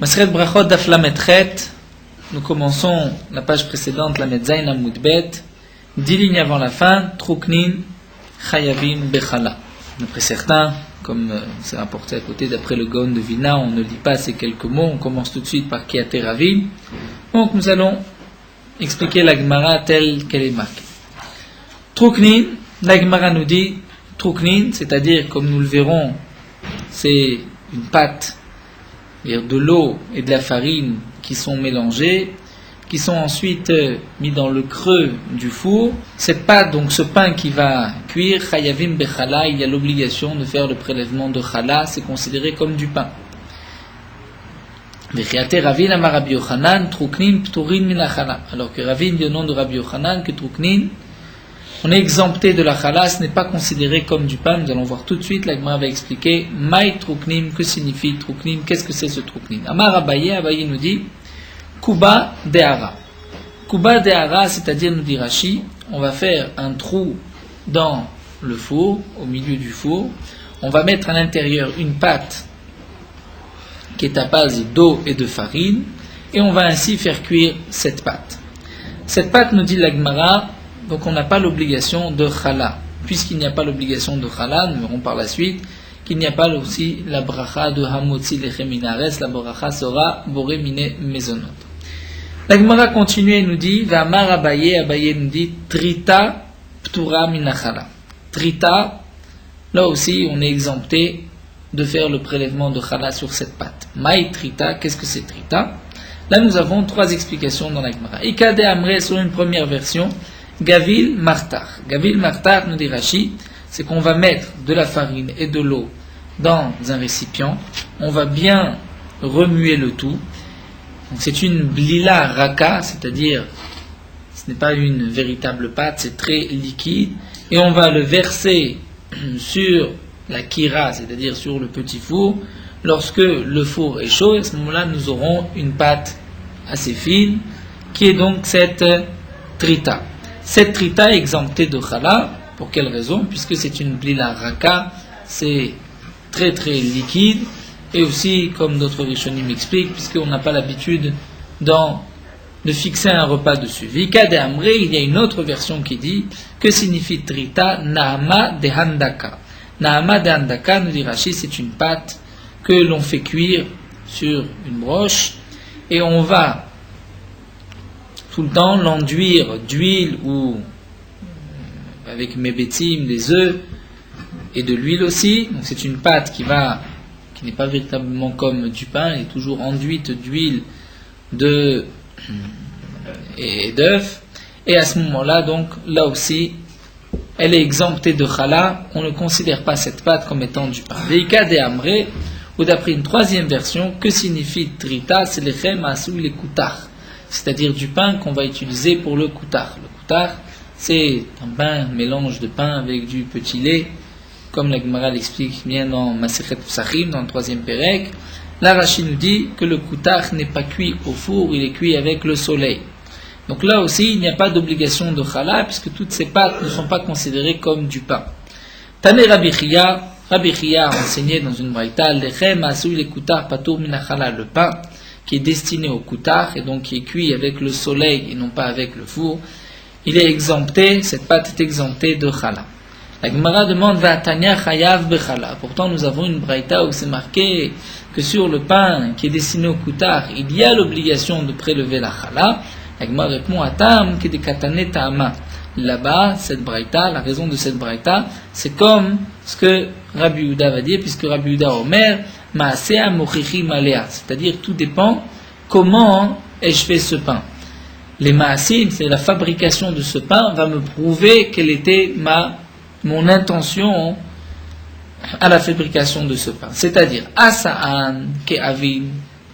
Maseret Brachot Daf Lamed Chet. Nous commençons la page précédente, Lamed Zayin Amud Bet. 10 lignes avant la fin, Truknin Chayavim Bechala. D'après certains, comme c'est rapporté à côté, d'après le Gaon de Vilna, on ne lit pas ces quelques mots, on commence tout de suite par Kiate Ravim. Donc nous allons expliquer la Gemara telle qu'elle est marquée. Truknin, la Gemara nous dit, Truknin, c'est-à-dire, comme nous le verrons, c'est une pâte, c'est-à-dire de l'eau et de la farine qui sont mélangées, qui sont ensuite mis dans le creux du four. Cette pâte, donc ce pain qui va cuire, Chayavim Bechala, il y a l'obligation de faire le prélèvement de Chala, c'est considéré comme du pain. Alors que Ravin dit au nom de Rabbi Yochanan que Truknin, on est exempté de la Chala, ce n'est pas considéré comme du pain. Nous allons voir tout de suite, la Gemara va expliquer Maï Truknim, que signifie Truknim, qu'est-ce que c'est ce Truknim. Amar Abaye, Abaye nous dit Kuba De'ara. Kuba De'ara, c'est-à-dire, nous dit Rashi, on va faire un trou dans le four, au milieu du four, on va mettre à l'intérieur une pâte qui est à base d'eau et de farine, et on va ainsi faire cuire cette pâte. Cette pâte, nous dit la Gemara, donc on n'a pas l'obligation de Chala. Puisqu'il n'y a pas l'obligation de Chala, nous verrons par la suite qu'il n'y a pas aussi la bracha de Hamotzi Lechem Minares, la bracha sera Boré Mine Mezonot. La Gemara continue et nous dit, V'amar Abaye, Abaye nous dit, Trita Ptura Minachala. Trita, là aussi on est exempté de faire le prélèvement de Chala sur cette pâte. Maï Trita, qu'est-ce que c'est Trita? Là nous avons trois explications dans la Gemara. Ikade Amre, sur une première version, Gavil Martar. Gavil Martar, nous dit Rashi, c'est qu'on va mettre de la farine et de l'eau dans un récipient, on va bien remuer le tout. Donc c'est une blila raka, c'est-à-dire ce n'est pas une véritable pâte, c'est très liquide, et on va le verser sur la kira, c'est-à-dire sur le petit four. Lorsque le four est chaud, à ce moment-là, nous aurons une pâte assez fine, qui est donc cette trita. Cette trita est exemptée de chala. Pour quelle raison? Puisque c'est une blila raka, c'est très très liquide, et aussi, comme d'autres rishonim m'expliquent, puisqu'on n'a pas l'habitude de fixer un repas dessus. Vika de Amre, il y a une autre version qui dit que signifie trita Nahama de Handaka. Nahama de Handaka, nous dit Rashi, c'est une pâte que l'on fait cuire sur une broche, et on va tout le temps l'enduire d'huile ou avec mébetim, des œufs et de l'huile aussi. Donc c'est une pâte qui n'est pas véritablement comme du pain, elle est toujours enduite d'huile et d'œufs. Et à ce moment-là, donc là aussi, elle est exemptée de chala. On ne considère pas cette pâte comme étant du pain. Veika de Amre, ou d'après une troisième version, que signifie trita? C'est lechem asou le kutar, c'est-à-dire du pain qu'on va utiliser pour le kutar. Le kutar, c'est un mélange de pain avec du petit lait, comme la Gemara l'explique bien dans Masechet Psachim, dans le troisième Pérec. Là, Rashi nous dit que le kutar n'est pas cuit au four, il est cuit avec le soleil. Donc là aussi, il n'y a pas d'obligation de chala, puisque toutes ces pâtes ne sont pas considérées comme du pain. Tane Rabbi Chia a enseigné dans une braïta, lechem asou le kutar patur min chala, le pain qui est destiné au kutar, et donc qui est cuit avec le soleil et non pas avec le four, il est exempté, cette pâte est exemptée de chala. La Gemara demande Va'atanya chayav bechala. Pourtant, nous avons une braïta où c'est marqué que sur le pain qui est destiné au kutar, il y a l'obligation de prélever la chala. La Gemara répond Atam ke de katane ta'ama. Là-bas, cette braïta, la raison de cette braïta, c'est comme ce que Rabbi Yehuda va dire, puisque Rabbi Yehuda Omer Maasea mochichi malea, c'est-à-dire tout dépend comment ai-je fait ce pain. Les maasim, c'est la fabrication de ce pain, va me prouver quelle était mon intention à la fabrication de ce pain. C'est-à-dire, asa'an ke'avim,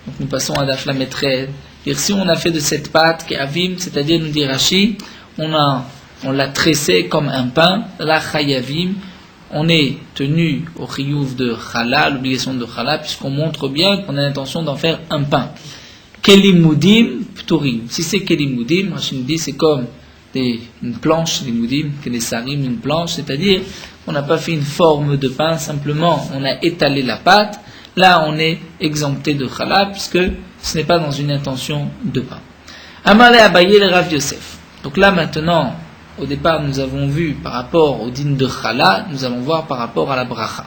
donc nous passons à Daf Lamed Chet, dire si on a fait de cette pâte ke'avim, c'est-à-dire nous dit Rashi, on l'a tressé comme un pain, la chayavim, on est tenu au chiyuv de chala, l'obligation de chala, puisqu'on montre bien qu'on a l'intention d'en faire un pain. Kelimudim pturim. Si c'est kelimudim, Rashi nous dit c'est comme une planche, les moudim, que les sarim, une planche, c'est-à-dire on n'a pas fait une forme de pain, simplement on a étalé la pâte là on est exempté de chala, puisque ce n'est pas dans une intention de pain. Amalé Abaye le Rav Yosef. Donc là maintenant, au départ nous avons vu par rapport au din de chala, nous allons voir par rapport à la bracha.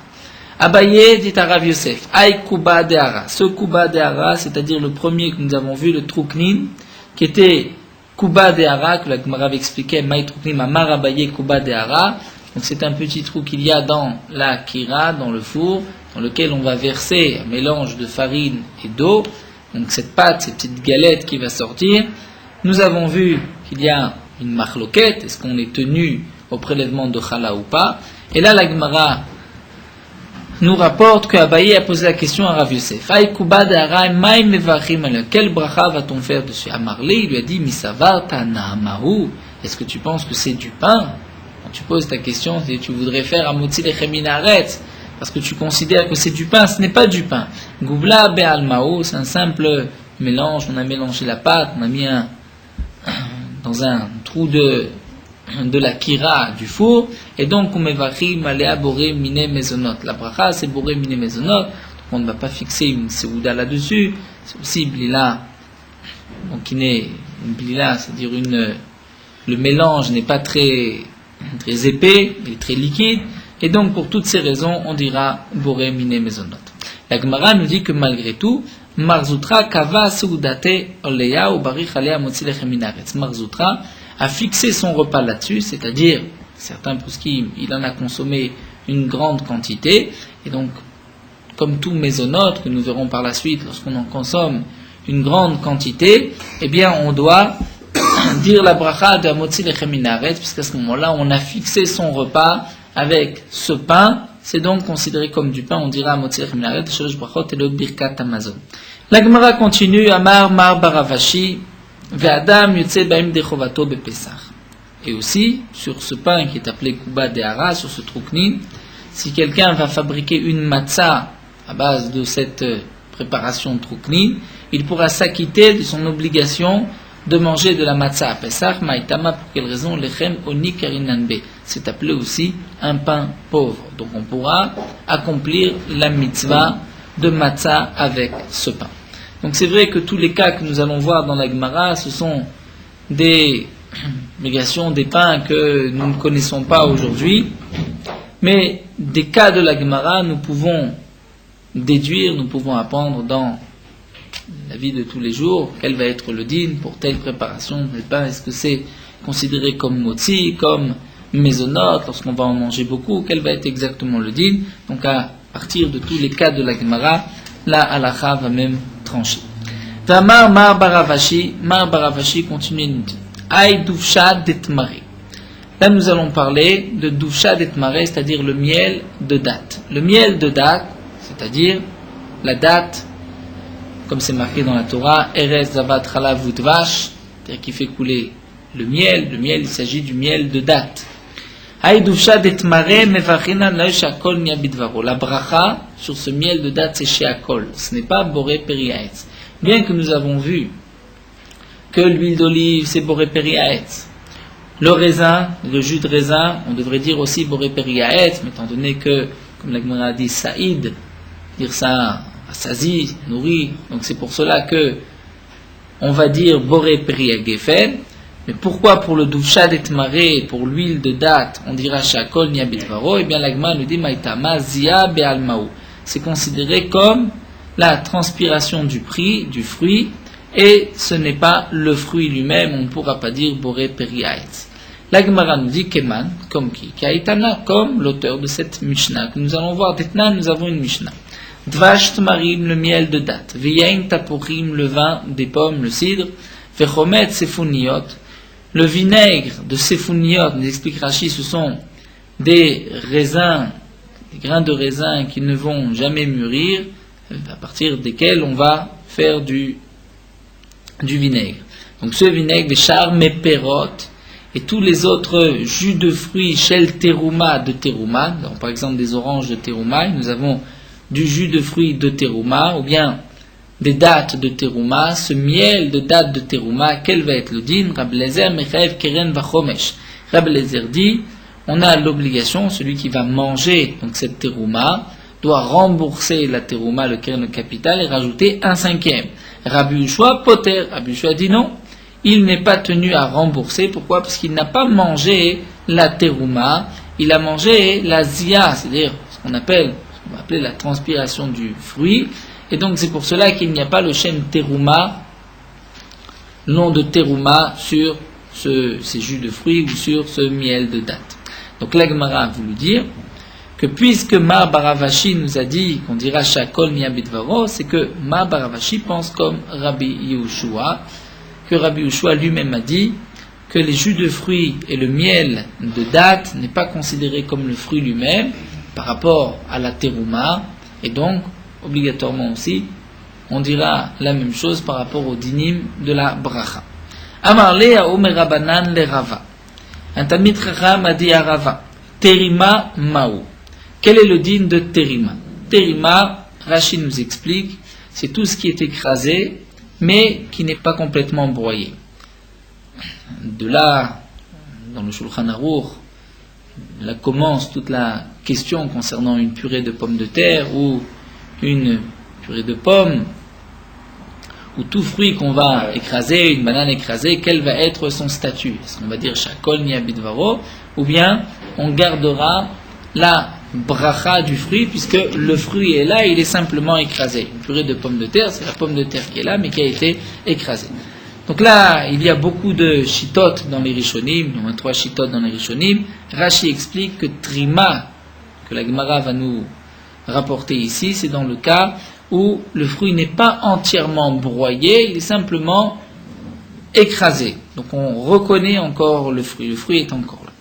Abaye dit à Rav Yosef, Aï Kuba De'ara. Ce Kuba De'ara, c'est-à-dire le premier que nous avons vu, le Truknin, qui était Kuba De'ara, que la Gemara avait expliqué, Maï Truknim Amar Abaye Kuba De'ara. Donc c'est un petit trou qu'il y a dans la kira, dans le four, dans lequel on va verser un mélange de farine et d'eau. Donc cette pâte, cette petite galette qui va sortir. Nous avons vu qu'il y a une marloquette, est-ce qu'on est tenu au prélèvement de chala ou pas. Et là la Gemara nous rapporte que Abaye a posé la question à Rav Yosef. Quel bracha va-t-on faire dessus? Amarli, il lui a dit, Misavar Tanahamahu. Est-ce que tu penses que c'est du pain? Quand tu poses ta question, tu voudrais faire Amotzi Lechem min haaretz, parce que tu considères que c'est du pain. Ce n'est pas du pain. Goubla Be'almao, c'est un simple mélange. On a mélangé la pâte, on a mis dans un trou de la kira du four, et donc on mevachi malea boré mine mezonot. La bracha c'est boré mine mezonot, donc on ne va pas fixer une seouda là-dessus. C'est aussi blila, donc qui n'est une blila, c'est-à-dire le mélange n'est pas très épais, il est très liquide, et donc pour toutes ces raisons on dira boré mine mezonot. La Gemara nous dit que malgré tout, Marzoutra kava seudate oleya ou barich alea motzi lechem min haaretz. Marzoutra a fixé son repas là-dessus, c'est-à-dire, certains poskim, il en a consommé une grande quantité, et donc, comme tout mésonote, que nous verrons par la suite, lorsqu'on en consomme une grande quantité, eh bien, on doit dire la bracha de Amotzi Lechem min haaretz, puisqu'à ce moment-là, on a fixé son repas avec ce pain, c'est donc considéré comme du pain, on dira Amotzi Lechem min haaretz, Shalosh brachot et le birkat Amazon. La Gemara continue, Amar Mar Baravashi, Ve'adam yotze ba'im dechovato bePesach. Et aussi, sur ce pain qui est appelé Kuba De'ara, sur ce Truknin, si quelqu'un va fabriquer une matzah à base de cette préparation de Truknin, il pourra s'acquitter de son obligation de manger de la matzah à Pesach. Maïtama, pour quelle raison? Lechem oni karinanbe. C'est appelé aussi un pain pauvre. Donc on pourra accomplir la mitzvah de matzah avec ce pain. Donc c'est vrai que tous les cas que nous allons voir dans la Gemara, ce sont des négations, des pains que nous ne connaissons pas aujourd'hui, mais des cas de la Gemara, nous pouvons déduire, nous pouvons apprendre dans la vie de tous les jours, quel va être le din pour telle préparation de pain, est-ce que c'est considéré comme motzi, comme mésonote, lorsqu'on va en manger beaucoup, quel va être exactement le din. Donc à partir de tous les cas de la Gemara, la halakha va même trancher. Tamar Mar Baravashi continue de nous dire Aï Doufsha Detmare. Là nous allons parler de Doufsha Detmare, c'est-à-dire le miel de date. Le miel de date, c'est-à-dire la date, comme c'est marqué dans la Torah, Erez Zavat Chalav Udvash, c'est-à-dire qui fait couler le miel. Le miel, il s'agit du miel de date. Aï Doufsha Detmare Mevachina Laishakol Niabidvaro. La bracha sur ce miel de date, c'est Sheakol. Ce n'est pas Boré Periaetz. Bien que nous avons vu que l'huile d'olive, c'est Boré Periaetz. Le raisin, le jus de raisin, on devrait dire aussi Boré Periaetz, mais étant donné que, comme la Gemara a dit, Saïd, dire ça, Assazi, nourri, donc c'est pour cela que on va dire Boré Periagefen. Mais pourquoi pour le Doufsha Detmare, pour l'huile de date, on dira Shakol Niabitvaro? Eh bien, la Gemara nous dit Maïtama Zia Be'almao. C'est considéré comme la transpiration du fruit, et ce n'est pas le fruit lui-même, on ne pourra pas dire Boré Periaetz. La Gemara nous dit Keman, comme qui? Kaitana, comme l'auteur de cette Mishnah que nous allons voir. Maintenant, nous avons une Mishnah. Dvash Tmarim, le miel de date. Veyain Tapurim, le vin des pommes, le cidre. Vechomet Sefuniot, le vinaigre de Sefuniot, nous explique Rashi, ce sont des raisins, des grains de raisin qui ne vont jamais mûrir, à partir desquels on va faire du vinaigre. Donc ce vinaigre, Véchar Meperot, et tous les autres jus de fruits, Shel Teruma de Teruma, donc par exemple des oranges de Teruma, nous avons du jus de fruits de Teruma, ou bien des dattes de Teruma, ce miel de dattes de Teruma, quel va être le din? Rab Lezer Mechaev Keren Vachomesh. Rab Lezer dit, on a l'obligation, celui qui va manger donc cette Teruma, doit rembourser la terouma, le keren, le capital, et rajouter un cinquième. Rabbi Ushua poter. Rabbi Ushua dit non, il n'est pas tenu à rembourser. Pourquoi? Parce qu'il n'a pas mangé la terouma, il a mangé la zia, c'est-à-dire ce qu'on va appeler la transpiration du fruit. Et donc c'est pour cela qu'il n'y a pas le shem terouma, le nom de terouma sur ces jus de fruits ou sur ce miel de date. Donc la Gemara a voulu dire que puisque Ma Baravashi nous a dit qu'on dira Shakol Miya Bidvaro, c'est que Ma Baravashi pense comme Rabbi Yehoshua, que Rabbi Yehoshua lui-même a dit que les jus de fruits et le miel de date n'est pas considéré comme le fruit lui-même par rapport à la terouma, et donc obligatoirement aussi on dira la même chose par rapport au dinim de la bracha. Amar le a Omer Rabanan le Rava. Un Talmid Chacham a dit à Rava, Terima Maou. Quel est le din de Terima? Terima, Rashi nous explique, c'est tout ce qui est écrasé, mais qui n'est pas complètement broyé. De là, dans le Shulchan Aruch, là commence toute la question concernant une purée de pommes de terre ou une purée de pommes, ou tout fruit qu'on va écraser, une banane écrasée, quel va être son statut? Est-ce qu'on va dire Shakol Miya Bidvaro, ou bien on gardera la bracha du fruit, puisque le fruit est là, il est simplement écrasé. Une purée de pommes de terre, c'est la pomme de terre qui est là, mais qui a été écrasée. Donc là, il y a beaucoup de shittot dans les Rishonim, au moins 3 shittot dans les Rishonim. Rashi explique que Trima, que la Gemara va nous rapporter ici, c'est dans le cas où le fruit n'est pas entièrement broyé, il est simplement écrasé. Donc on reconnaît encore le fruit est encore là.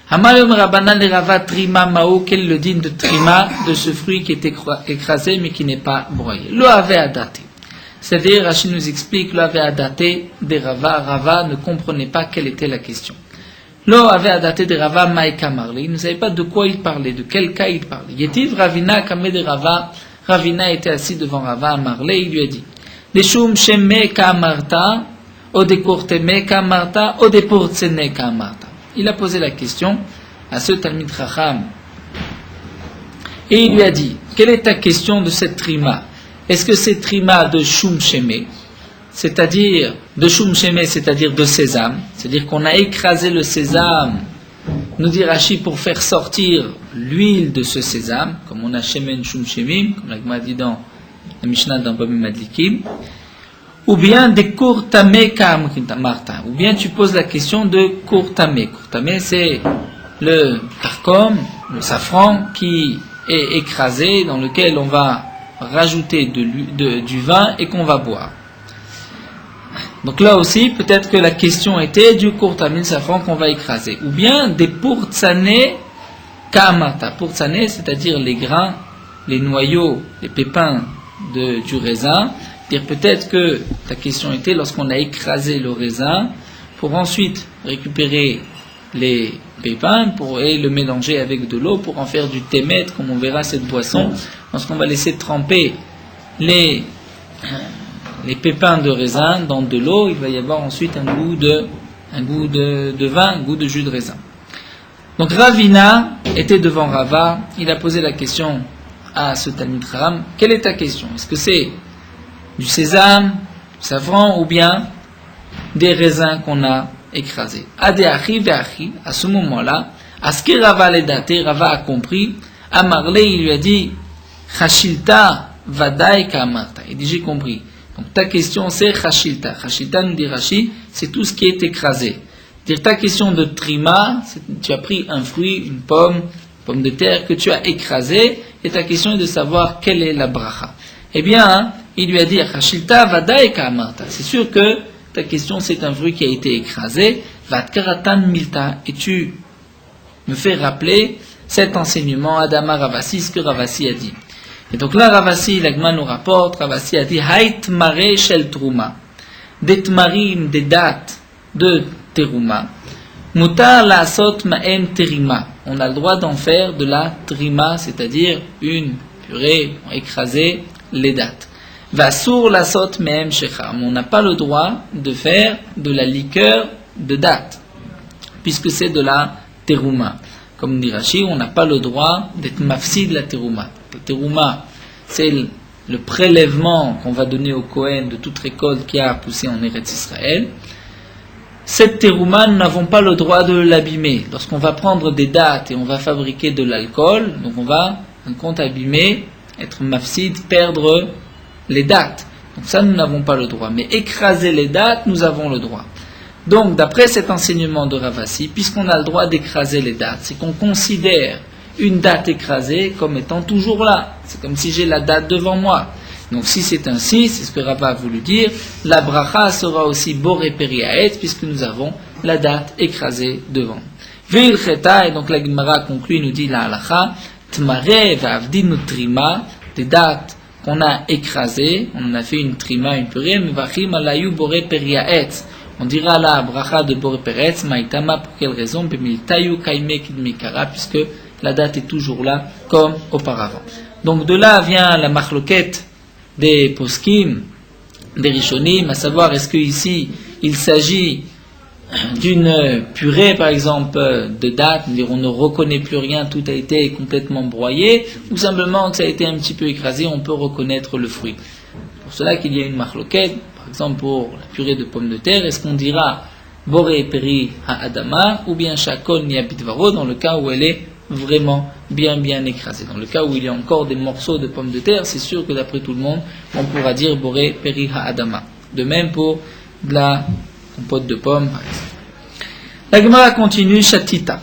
Hamayom Rabbanan le Rava Trima Mao, quel est le din de Trima, de ce fruit qui est écrasé mais qui n'est pas broyé? Lo avait adaté. C'est-à-dire, Rachid nous explique, Lo avait adaté de Rava, Rava ne comprenait pas quelle était la question. Lo avait adaté de Rava Maïka Marli, il ne savait pas de quoi il parlait, de quel cas il parlait. Yetiv Ravina Kamé de Rava, Ravina était assis devant Rava à Marley, il lui a dit, Deshum Sheme Kamarta, O de Korteme Kamarta, O de Portsene Kamarta. Il a posé la question à ce Talmid Chacham et il lui a dit, quelle est ta question de cette trima? Est-ce que c'est trima de Shum Sheme, c'est-à-dire de Shum Sheme, c'est-à-dire de sésame, c'est-à-dire qu'on a écrasé le sésame, nous dit Rashi, pour faire sortir l'huile de ce sésame, comme on a Shemen Shum Shemim, comme la Gemara dit dans la Mishnah dans Bamim Madlikim, ou bien des Kurtame Marta, ou bien tu poses la question de Kurtame. Kurtame, c'est le tarkom, le safran qui est écrasé, dans lequel on va rajouter du vin et qu'on va boire. Donc là aussi, peut-être que la question était du Kurtame, le safran qu'on va écraser. Ou bien des Purtsane Kamarta. Purtsane, c'est-à-dire les grains, les noyaux, les pépins du raisin. Peut-être que ta question était lorsqu'on a écrasé le raisin pour ensuite récupérer les pépins et le mélanger avec de l'eau pour en faire du témet, comme on verra cette boisson. Lorsqu'on va laisser tremper les pépins de raisin dans de l'eau, il va y avoir ensuite un goût de vin, un goût de jus de raisin. Donc Ravina était devant Rava, il a posé la question à ce Talmid Chacham, quelle est ta question? Est-ce que c'est du sésame, du safran, ou bien des raisins qu'on a écrasés? Adeachi veachi, à ce moment-là, à ce que Rava l'a daté, Rava a compris, à Marley, il lui a dit, Chashilta vadai kamarta. Il dit, j'ai compris. Donc ta question c'est Chashilta. Chashilta, nous dit Rashi, c'est tout ce qui est écrasé. Dire ta question de trima, tu as pris un fruit, une pomme de terre que tu as écrasé, et ta question est de savoir quelle est la bracha. Eh bien, il lui a dit, Chashilta vadai kamarta. C'est sûr que ta question c'est un fruit qui a été écrasé, vatkaratan milta, et tu me fais rappeler cet enseignement Adama Ravasi, ce que Ravasi a dit. Et donc là, Ravasi, l'Agma nous rapporte, Ravasi a dit, Hait mare shel truma, des tmarim, des dates de teruma, mutar la asot ma'em terima. On a le droit d'en faire de la trima, c'est-à-dire une purée écrasée, les dates. Vasur la sot ma'em shecham. On n'a pas le droit de faire de la liqueur de date, puisque c'est de la teruma. Comme dit Rashi, on n'a pas le droit d'être mafsi de la terouma. Le terouma, c'est le prélèvement qu'on va donner au Kohen de toute récolte qui a poussé en Eretz Israël. Cette terouma, nous n'avons pas le droit de l'abîmer. Lorsqu'on va prendre des dattes et on va fabriquer de l'alcool, donc on va, en compte, abîmer, être mafsid, perdre les dattes. Donc ça, nous n'avons pas le droit. Mais écraser les dattes, nous avons le droit. Donc, d'après cet enseignement de Ravasi, puisqu'on a le droit d'écraser les dattes, c'est qu'on considère une date écrasée comme étant toujours là. C'est comme si j'ai la date devant moi. Donc si c'est ainsi, c'est ce que Rava a voulu dire, la bracha sera aussi boré periaet, puisque nous avons la date écrasée devant. Veil cheta, et donc la Gemara conclut, nous dit la halacha, tmare va'avdinu trima, des dates qu'on a écrasées, on en a fait une trima, une purée, mevachim alayu boré periaet. On dira la bracha de boré periaet, maïtama, pour quelle raison, bemiltayu kaime kidmikara, puisque la date est toujours là, comme auparavant. Donc de là vient la machloket des poskim, des rishonim, à savoir est-ce qu'ici il s'agit d'une purée par exemple de date, on ne reconnaît plus rien, tout a été complètement broyé, ou simplement que ça a été un petit peu écrasé, on peut reconnaître le fruit. Pour cela qu'il y a une machloket, par exemple pour la purée de pommes de terre, est-ce qu'on dira boré peri ha'adama, ou bien shakol niabitvaro, dans le cas où elle est vraiment bien écrasée. Dans le cas où il y a encore des morceaux de pommes de terre, c'est sûr que d'après tout le monde, on pourra dire boré peri ha'adama. De même pour de la compote de pommes, par exemple. La Gemara continue, chatita.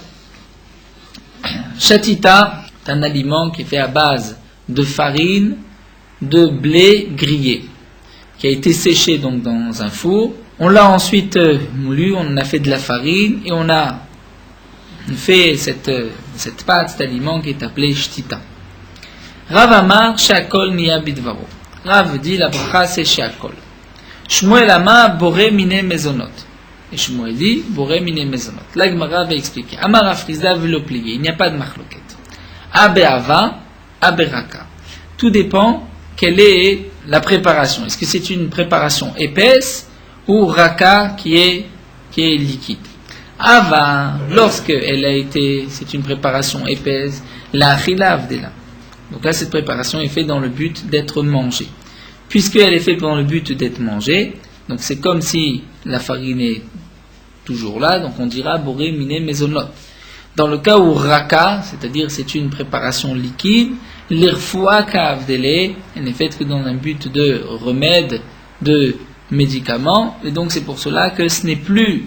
Chatita, c'est un aliment qui est fait à base de farine, de blé grillé, qui a été séché donc dans un four. On l'a ensuite moulu, on en a fait de la farine et on a fait cette pâte, cet aliment qui est appelé shtita. Rav Amar, Shakol Niya Bidvaro. Rav dit la bracha c'est Shakol. Shmuel Amar, Boré Mine Mezonot. Et Shmuel dit, Boré Mine Mezonot. La Gemara va expliquer. Amar Afrizda veut le plier. Il n'y a pas de marloquet. Abeava, Aberaka. Tout dépend quelle est la préparation. Est-ce que c'est une préparation épaisse ou raka qui est liquide? Ava, lorsque elle a été, c'est une préparation épaisse, la chilav de là. Donc là, cette préparation est faite dans le but d'être mangée. Puisqu'elle est faite dans le but d'être mangée, donc c'est comme si la farine est toujours là, donc on dira boré mine mezonot. Dans le cas où raka, c'est-à-dire c'est une préparation liquide, l'irfoua kavdele, elle n'est faite que dans un but de remède, de médicament, et donc c'est pour cela que ce n'est plus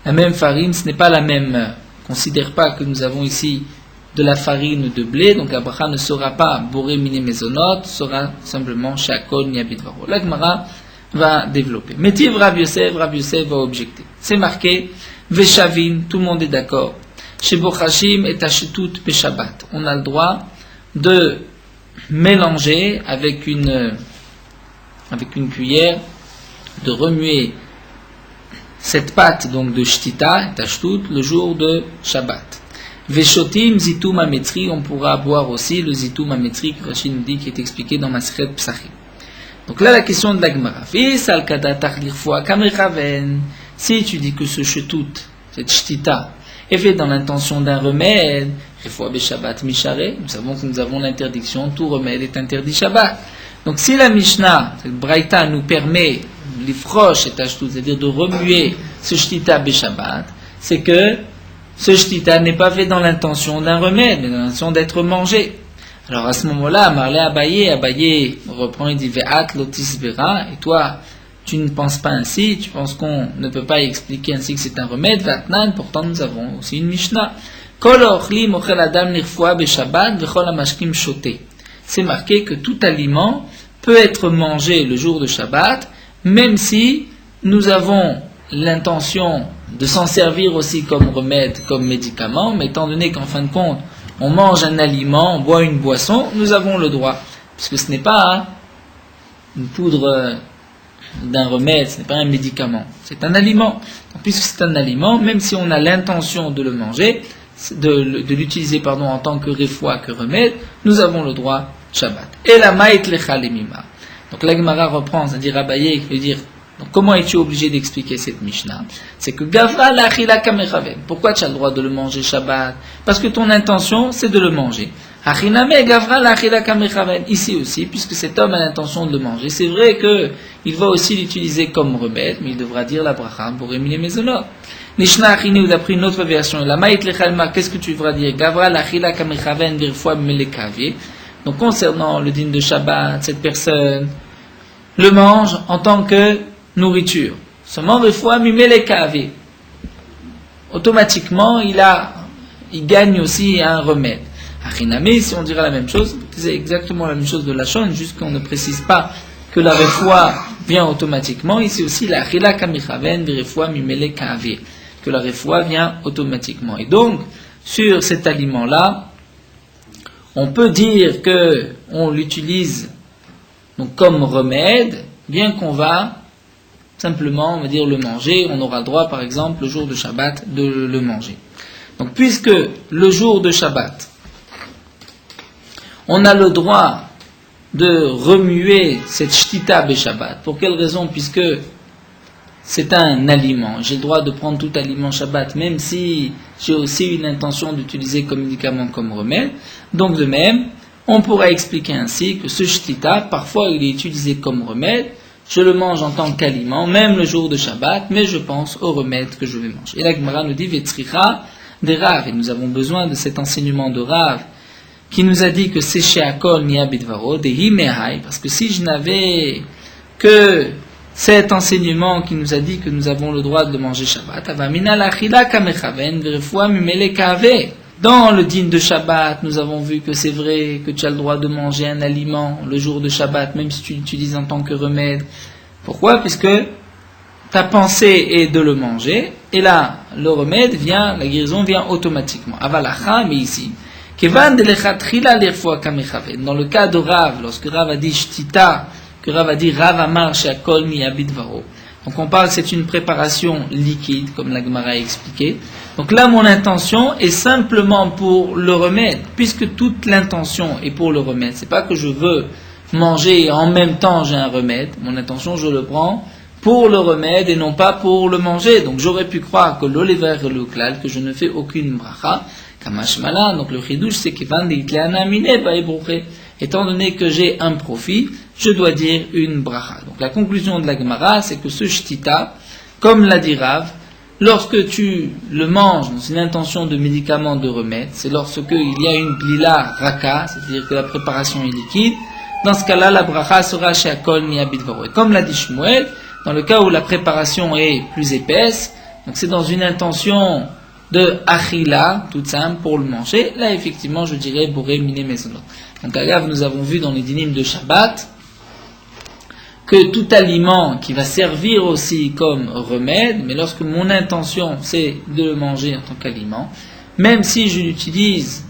la même farine, ce n'est pas la même. Considère pas que nous avons ici de la farine de blé, donc la bracha ne sera pas boré mine mezonot, sera simplement shakol niabidvaro. La Gemara va développer. Métiv Rav Yosef va objecter. C'est marqué Veshavin, tout le monde est d'accord. Chez Bochashim et Tachetut Beshabbat. On a le droit de mélanger avec une cuillère, de remuer cette pâte donc de shtita, tashtut, le jour de Shabbat. Veshotim zitum ametri, on pourra boire aussi le zitum ametri que Rashi nous dit qui est expliqué dans Masechet Psachim. Donc là la question de la Gemara. Si tu dis que ce shetut, cette shtita, est fait dans l'intention d'un remède, nous savons que nous avons l'interdiction, tout remède est interdit Shabbat. Donc si la Mishnah, cette Braïta, nous permet l'ifrosh et tashtut, c'est-à-dire de remuer ce shtita beshabbat, c'est que ce shtita n'est pas fait dans l'intention d'un remède, mais dans l'intention d'être mangé. Alors à ce moment-là, Marlé Abaye reprend et dit Ve'at lotis vera, et toi, tu ne penses pas ainsi, tu penses qu'on ne peut pas expliquer ainsi que c'est un remède, Vatnan, pourtant nous avons aussi une Mishnah. Kol ochli mochel adam nirfoa beshabbat vechol amashkim shoté. C'est marqué que tout aliment peut être mangé le jour de Shabbat, même si nous avons l'intention de s'en servir aussi comme remède, comme médicament, mais étant donné qu'en fin de compte, on mange un aliment, on boit une boisson, nous avons le droit, puisque ce n'est pas une poudre d'un remède, ce n'est pas un médicament, c'est un aliment. Donc, puisque c'est un aliment, même si on a l'intention de le manger, de l'utiliser en tant que réfoua, que remède, nous avons le droit Shabbat. Et la maït lecha lemima. Donc la Gemara reprend, c'est-à-dire Abaye, qui veut dire, donc comment es-tu obligé d'expliquer cette Mishnah? C'est que Gava la achila kamechaven. Pourquoi tu as le droit de le manger Shabbat? Parce que ton intention, c'est de le manger. Achiname gavra l'achila kamechaven. Ici aussi, puisque cet homme a l'intention de le manger, c'est vrai que il va aussi l'utiliser comme remède, mais il devra dire la bracha pour éliminer mezonot. Nishna achini, vous a pris une autre version. La maït lechalma, qu'est-ce que tu devras dire? Gavra l'achila kamechaven birfoua melekavier. Donc concernant le dîme de Shabbat, cette personne le mange en tant que nourriture. Seulement birfoua melekavier. Automatiquement, il gagne aussi un remède. Achiname, si on dira la même chose, c'est exactement la même chose de la Lachon, juste qu'on ne précise pas que la refoua vient automatiquement. Ici aussi, la achila kamichaven refoua mimele kavir, que la refoua vient automatiquement. Et donc, sur cet aliment-là, on peut dire que on l'utilise donc comme remède, bien qu'on va simplement, on va dire, le manger. On aura le droit, par exemple, le jour de Shabbat, de le manger. Donc, puisque le jour de Shabbat, on a le droit de remuer cette shtita Shabbat. Pour quelle raison? Puisque c'est un aliment. J'ai le droit de prendre tout aliment Shabbat, même si j'ai aussi une intention d'utiliser comme médicament, comme remède. Donc de même, on pourrait expliquer ainsi que ce shtita, parfois il est utilisé comme remède. Je le mange en tant qu'aliment, même le jour de Shabbat, mais je pense au remède que je vais manger. Et la Gemara nous dit Vetzricha de Rav. Et nous avons besoin de cet enseignement de Rav, qui nous a dit que c'est chez Akol Nia Bidvaro, des Himehai, parce que si je n'avais que cet enseignement qui nous a dit que nous avons le droit de manger Shabbat, Avamina l'achila kamechaven verefua mimele kave. Dans le dîne de Shabbat, nous avons vu que c'est vrai que tu as le droit de manger un aliment le jour de Shabbat, même si tu l'utilises en tant que remède. Pourquoi? Puisque ta pensée est de le manger, et là, le remède vient, la guérison vient automatiquement. Avalacha, mais ici, dans le cas de Rav, lorsque Rav a dit Shtita, que Rav a dit Rav Amar Sheakol Miyabidvaro. Donc on parle, c'est une préparation liquide, comme la Gemara a expliqué. Donc là, mon intention est simplement pour le remède, puisque toute l'intention est pour le remède. C'est pas que je veux manger et en même temps j'ai un remède. Mon intention, je le prends pour le remède et non pas pour le manger. Donc j'aurais pu croire que l'oliver et le klal, que je ne fais aucune bracha. Kamashmala, donc le chidouche, c'est étant donné que j'ai un profit, je dois dire une bracha. Donc la conclusion de la Gemara, c'est que ce shtita, comme l'a dit Rav, lorsque tu le manges dans une intention de médicament de remède, c'est lorsque il y a une blila raka, c'est-à-dire que la préparation est liquide. Dans ce cas-là, la bracha sera chez Akol Miyabidvaro. Et comme l'a dit Shmuel, dans le cas où la préparation est plus épaisse, donc c'est dans une intention de achila, toute simple, pour le manger. Là, effectivement, je dirais boré mine mezonot. Donc, agave, nous avons vu dans les dynimes de Shabbat que tout aliment qui va servir aussi comme remède, mais lorsque mon intention c'est de le manger en tant qu'aliment, même si je l'utilise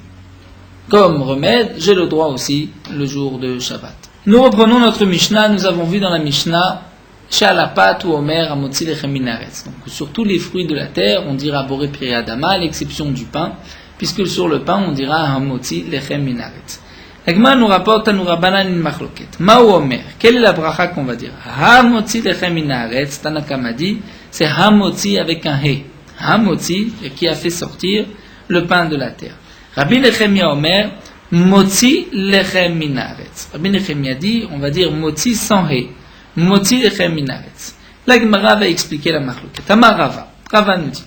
comme remède, j'ai le droit aussi le jour de Shabbat. Nous reprenons notre Mishnah. Nous avons vu dans la Mishnah Shalapat ou Omer Amotzi Lechem Minaretz. Donc sur tous les fruits de la terre, on dira Boré Piriadama, à l'exception du pain, puisque sur le pain, on dira Amotzi Lechem Minaretz. L'Agma nous rapporte à Nourabanan in Machloket. Ma ou Omer, quelle est la bracha qu'on va dire? Hamotzi Lechem Minaretz, Tanakama dit, c'est Hamotzi avec un He. Hamotzi, qui a fait sortir le pain de la terre. Rabbi Nechemia Omer, Motzi Lechem Minaretz. Rabbi Nechemia dit, on va dire Motzi sans He. Motzi lechem minaretz. La Gemara va expliquer la machloket. Amarava. Rava nous dit.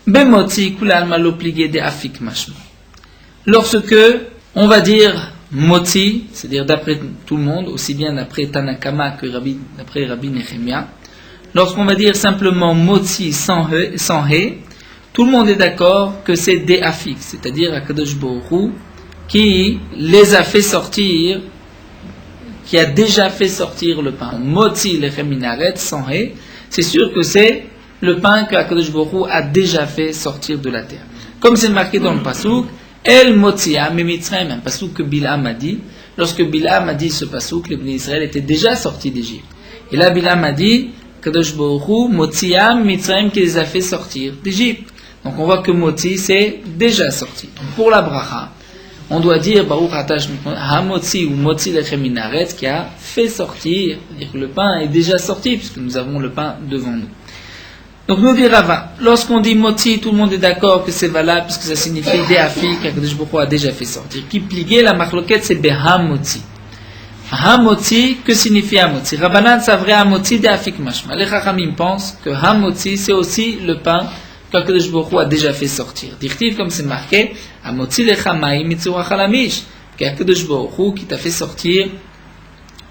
Bemotzi kulal malo pligé de afik mashma. Lorsque on va dire motzi, c'est-à-dire d'après tout le monde, aussi bien d'après Tanakama que d'après Rabbi Nechemia, lorsqu'on va dire simplement motzi sans he, tout le monde est d'accord que c'est des afik, c'est-à-dire Akadosh Baruch Hu qui les a fait sortir, qui a déjà fait sortir le pain. Motzi lechem minaretz sans he, c'est sûr que c'est le pain que Akadosh Baruch Hu a déjà fait sortir de la terre. Comme c'est marqué dans le pasouk, El Motzia Mimitzrayim, un pasouk que Bilam a dit. Lorsque Bilam a dit ce pasouk, les Bnei Israël étaient déjà sortis d'Égypte. Et là, Bilam a dit, Akadosh Baruch Hu, Motzia Mimitzrayim, qui les a fait sortir d'Égypte. Donc on voit que Motzi, c'est déjà sorti. Donc, pour la bracha, on doit dire Baruch Atash Hamotzi ou Motzi lechem minaretz, qui a fait sortir, c'est-à-dire que le pain est déjà sorti, puisque nous avons le pain devant nous. Donc nous dit Rava, lorsqu'on dit moti, tout le monde est d'accord que c'est valable puisque ça signifie déafi, qu'Akadosh Baruch Hu a déjà fait sortir. Qui plié la marloquette, c'est behamoti. Hamoti, que signifie hamoti? Rabbanan savrait hamoti déafik mashma. Les Chachamim pensent que hamoti, c'est aussi le pain qu'Akadosh Baruch Hu a déjà fait sortir. Dirtiv, comme c'est marqué, hamoti lechamai mitzurah halamish, qu'Akadosh Baruch Hu qui t'a fait sortir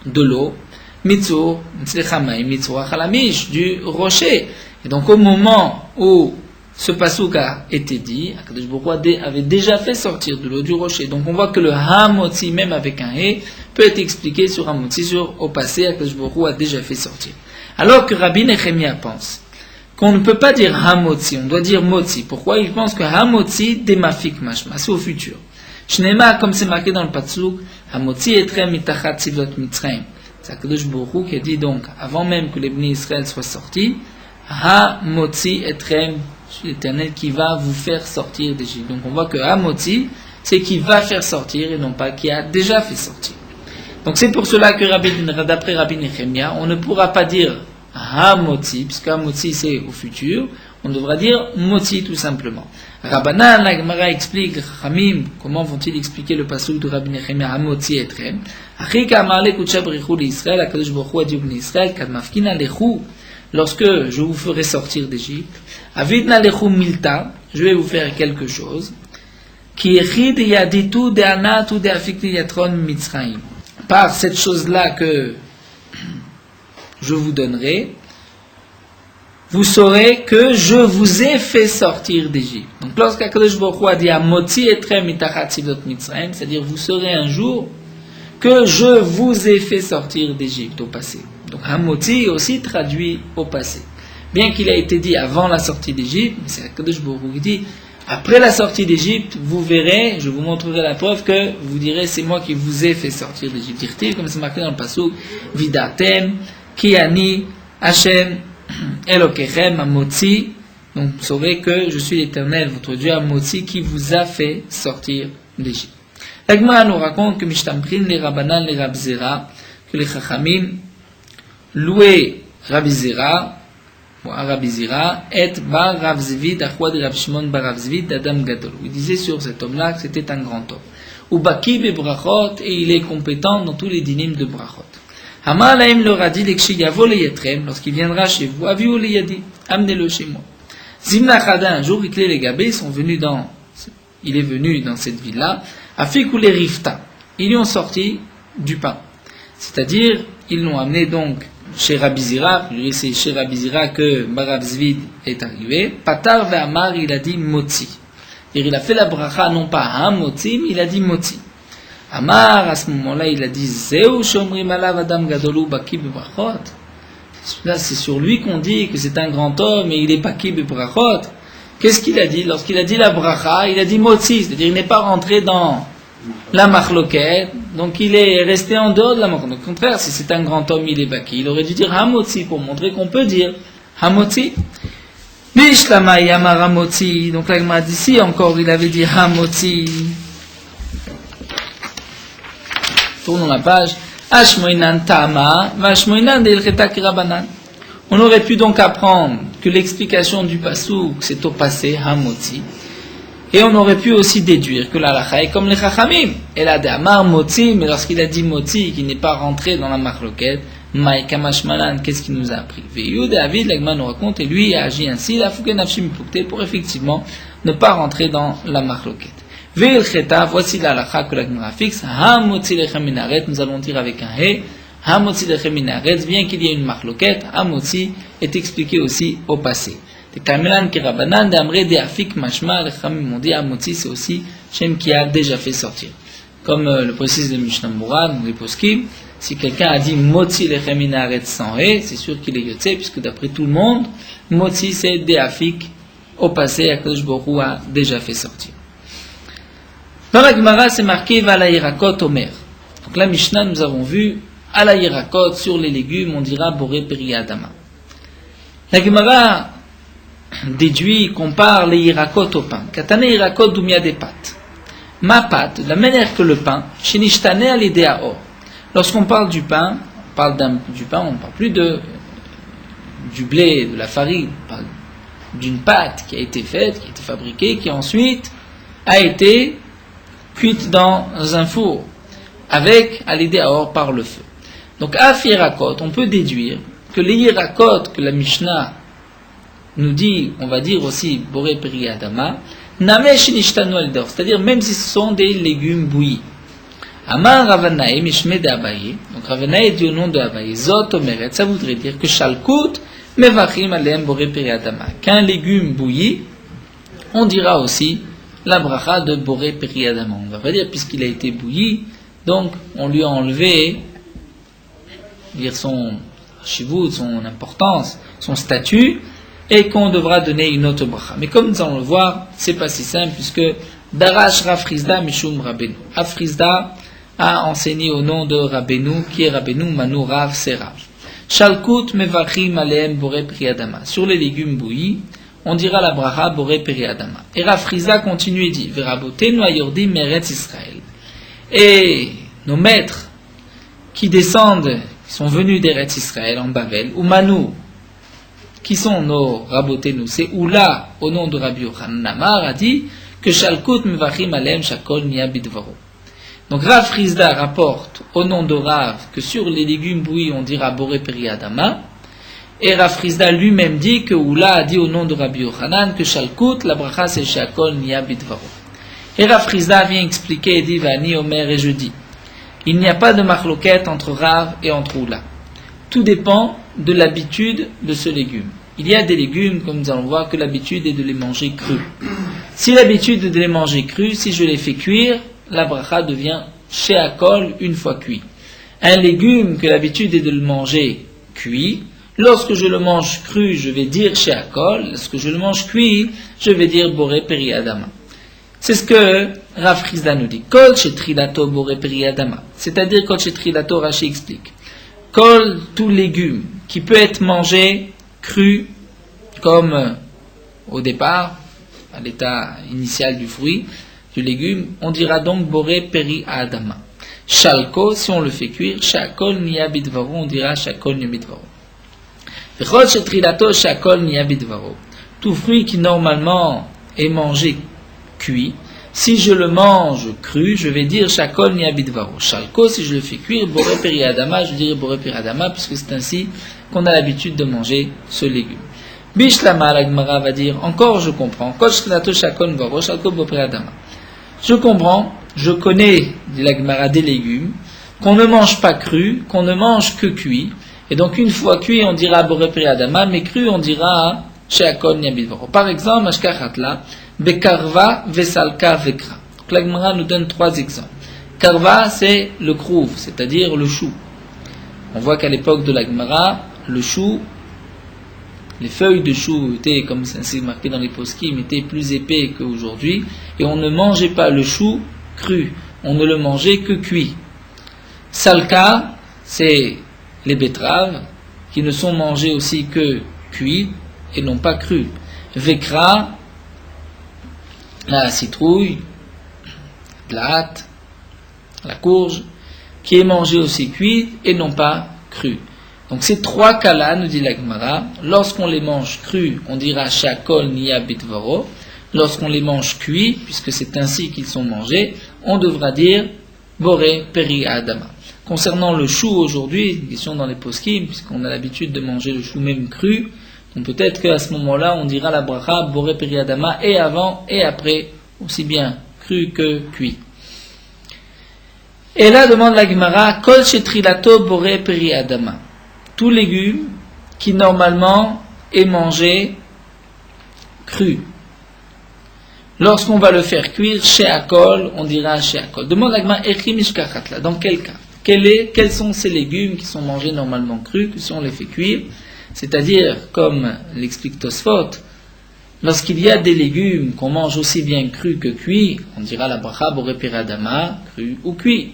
de l'eau, mitzur, lechamai mitzurah halamish, du rocher. Et donc au moment où ce passouk a été dit, Akadosh Baruch Hu avait déjà fait sortir de l'eau du rocher. Donc on voit que le hamoti, même avec un he, peut être expliqué sur hamoti, au passé, Akadosh Baruch Hu a déjà fait sortir. Alors que Rabbi Nechemia pense qu'on ne peut pas dire hamoti, on doit dire moti. Pourquoi? Il pense que hamoti demafik mashma, c'est au futur. Shnema, comme c'est marqué dans le passouk, hamoti etrem mitachat tzivot mitzrayim. C'est Akadosh Baruch Hu qui a dit donc, avant même que les Bnei Israël soient sortis, ha-motzi etrem, l'Éternel qui va vous faire sortir d'Égypte. Donc on voit que ha-motzi, c'est qui va faire sortir et non pas qui a déjà fait sortir. Donc c'est pour cela que d'après Rabbi Nechemia, on ne pourra pas dire ha-motzi, puisque ha-motzi c'est au futur, on devra dire motzi tout simplement. Rabbanan, la Gemara explique, Chamim, comment vont-ils expliquer le passouk de Rabbi Nechemia, ha-motzi etrem, achika amarle kutcha brichou l'Israël, Akadosh Baruch Hu a dit au Bnei Israël, kad mafkina lechou, lorsque je vous ferai sortir d'Égypte, avidna lechou milta, je vais vous faire quelque chose, qui echid yaditu de'anatu de'afikni yatron mitzrayim. Par cette chose-là que je vous donnerai, vous saurez que je vous ai fait sortir d'Égypte. Donc lorsqu'Akadosh Baruch Hu a dit Amoti etrem mitachat tzivot mitzrayim, c'est-à-dire vous saurez un jour que je vous ai fait sortir d'Égypte au passé. Donc Hamoti est aussi traduit au passé. Bien qu'il a été dit avant la sortie d'Égypte, mais c'est Akadosh Baruch Hu qui dit après la sortie d'Égypte, vous verrez, je vous montrerai la preuve que vous direz c'est moi qui vous ai fait sortir d'Égypte. Dirtiv, comme c'est marqué dans le passouk, Vidatem, Kiani, Hashem, Elokechem, Amotzi. Donc vous saurez que je suis l'Éternel, votre Dieu Amotzi, qui vous a fait sortir d'Égypte. La Gemara nous raconte que Mishtamrin, les Rabbanan, les Rabzera, que les Chachamim louaient Rabbi Zera, et Bar Rav Zvid, Achouad Rav Shimon Bar Rav Zvid, d'Adam Gadol. Il disait sur cet homme-là que c'était un grand homme. Ou Bakib et Brachot, et il est compétent dans tous les dynimes de Brachot. Hamar Laim leur a dit, lorsqu'il viendra chez vous, Aviou le Yadi, amenez-le chez moi. Zimna Chada, un jour, Ikle les Gabé il est venu dans cette ville-là, Afikou les Rifta. Ils lui ont sorti du pain. C'est-à-dire, ils l'ont amené donc chez Rabbi Zira, c'est chez Rabbi Zira que Barav Zvid est arrivé. Patar ve'amar, il a dit moti. Il a fait la bracha non pas un moti, mais il a dit moti. Amar, à ce moment-là, il a dit Zeu shomrim alav adam gadolu baki bebrachot. Là, c'est sur lui qu'on dit que c'est un grand homme et il est baki bebrachot. Qu'est-ce qu'il a dit? Lorsqu'il a dit la bracha, il a dit moti, c'est-à-dire il n'est pas rentré dans la marloquette, donc il est resté en dehors de la marloquette. Au contraire, si c'est un grand homme, il est baki. Il aurait dû dire hamoti pour montrer qu'on peut dire hamoti. Bishlama yamar hamoti. Donc là, il m'a dit si encore, il avait dit hamoti. Tournons la page. Ashmoinan tama, vashmoinan deilcheta kirabanan. On aurait pu donc apprendre que l'explication du passouk c'est au passé hamoti. Et on aurait pu aussi déduire que la halakha est comme les chachamim. Elle a dit amar moti, mais lorsqu'il a dit moti, qui n'est pas rentré dans la marloquette, maïka mashmalan, qu'est-ce qu'il nous a appris? Veillou David, l'agma nous raconte, et lui a agi ainsi, la fouke nafshim pukte, pour effectivement ne pas rentrer dans la marloquette. Veil cheta, voici la halakha que l'agma fixe, ha moti lechem minaret, nous allons dire avec un he, ha moti lechem minaret, bien qu'il y ait une marloquette, ha moti est expliqué aussi au passé. Kamelan ki Rabbanan d'Amre d'Afik Mashma, les Chachamim m'ont dit Amotzi, c'est aussi Shem qui a déjà fait sortir. Comme le précise le Mishnah Mourad, les poskim, si quelqu'un a dit Motzi lechem minaret sans he, c'est sûr qu'il est yotze, puisque d'après tout le monde, Motzi c'est d'Afik, au passé, Akadosh Baruch Hu a déjà fait sortir. Dans la Gemara, c'est marqué Vala Yirakot Omer. Donc la Mishnah, nous avons vu Ala Yirakot sur les légumes, on dira Boré Periadama. La Gemara déduit, compare les irakot au pain. Katane irakot doumia des pâtes. Ma pâte, de la manière que le pain, shenishtane al idea or. Lorsqu'on parle du pain, on parle du pain, on ne parle plus du blé, de la farine, on parle d'une pâte qui a été faite, qui a été fabriquée, qui ensuite a été cuite dans un four, avec, à l'aider à or par le feu. Donc, à Firakot, on peut déduire que les Yirakot que la Mishnah nous dit, on va dire aussi Boré Peri Adama, Namesh Nishtanu Eldor, c'est-à-dire même si ce sont des légumes bouillis. Amar Ravanae Mishme de Abaye, donc Ravanae dit au nom de Abaye, Zot Omeret, ça voudrait dire que Shalkut Mevachim Aleem Boré Peri Adama, qu'un légume bouilli, on dira aussi la bracha de Boré Peri Adama. On va pas dire puisqu'il a été bouilli, donc on lui a enlevé dire son chivut, son importance, son statut, et qu'on devra donner une autre bracha. Mais comme nous allons le voir, c'est pas si simple, puisque Darash Rafrizda Mishum Rabbeinu. Rafrizda a enseigné au nom de Rabbeinu, qui est Rabbeinu Manu Rav Serav. Shalkut Mevachim Aleem Boré Peri Adama. Sur les légumes bouillis, on dira la bracha Boré Peri Adama. Et Rafrizda continue et dit, Verabotenu Ayordim Meretz Israël. Et nos maîtres qui descendent, qui sont venus d'Eretz Israël en Bavel, ou Manu, qui sont nos Rabotenu, c'est Oula, au nom de Rabbi Yochanan Amar, a dit que Shalkut Mevachim Aleem Shakol Nia Bidvaro. Donc Rav Frizda rapporte au nom de Rav que sur les légumes bouillis on dira Boré Peri Adama, et Rav Frizda lui-même dit que Oula a dit au nom de Rabbi Yochanan que Shalkut, la bracha c'est Shakol Nia Bidvaro. Et Rav Frizda vient expliquer et dit Vani Omer et je dis, il n'y a pas de marloquette entre Rav et entre Oula. Tout dépend de l'habitude de ce légume. Il y a des légumes, comme nous allons voir, que l'habitude est de les manger crus. Si l'habitude est de les manger crus, si je les fais cuire, la bracha devient sheakol une fois cuit. Un légume que l'habitude est de le manger cuit, lorsque je le mange cru, je vais dire sheakol. Lorsque je le mange cuit, je vais dire boré peri adama. C'est ce que Rav Frizda nous dit. Kol shetrilato boré peri adama. C'est-à-dire kol shetrilato, Rashi explique. Kol, tout légume qui peut être mangé cru, comme au départ, à l'état initial du fruit, du légume, on dira donc boré peri adama. Shalko, si on le fait cuire, shakol niya bidvaro, on dira shakol niya bidvaro. Vechol shetrilato shakol niya bidvaro. Tout fruit qui normalement est mangé cuit, si je le mange cru, je vais dire shakol niya bidvaro. Shalko, si je le fais cuire, boré peri adama, je dirais boré peri adama, puisque c'est ainsi qu'on a l'habitude de manger ce légume. Bishlama, la Gemara va dire, encore je comprends. Kol shetrilato shakol nvaro, shalko boré peri adama. Je comprends, je connais, dit la Gemara, des légumes qu'on ne mange pas cru, qu'on ne mange que cuit. Et donc une fois cuit, on dira boré peri adama, mais cru, on dira sheakol niya bidvaro. Par exemple, ashkachatla, bekarva, vesalka, vekra. Donc la Gemara nous donne 3 exemples. Karva, c'est le krouv, c'est-à-dire le chou. On voit qu'à l'époque de la Gemara, le chou, les feuilles de chou étaient, comme c'est marqué dans les poskim, étaient plus épais qu'aujourd'hui, et on ne mangeait pas le chou cru, on ne le mangeait que cuit. Salka, c'est les betteraves, qui ne sont mangées aussi que cuites et non pas crues. Vekra, la citrouille, la hâte, la courge, qui est mangée aussi cuite et non pas crue. Donc ces 3 cas-là, nous dit la Gemara, lorsqu'on les mange crus, on dira shakol niya bitvaro. Lorsqu'on les mange cuits, puisque c'est ainsi qu'ils sont mangés, on devra dire boré peri adama. Concernant le chou aujourd'hui, une question dans les poskim, puisqu'on a l'habitude de manger le chou même cru, donc peut-être qu'à ce moment-là, on dira la bracha boré peri adama, et avant et après, aussi bien cru que cuit. Et là, demande la Gemara, kol shetrilato boré peri adama. Tout légume qui normalement est mangé cru. Lorsqu'on va le faire cuire, sheakol, on dira sheakol. Demande la Gemara, echimishkachatla, dans quel cas? Quels sont ces légumes qui sont mangés normalement crus, que si on les fait cuire? C'est-à-dire, comme l'explique Tosfot, lorsqu'il y a des légumes qu'on mange aussi bien crus que cuits, on dira la bracha boré peri adama, cru ou cuit.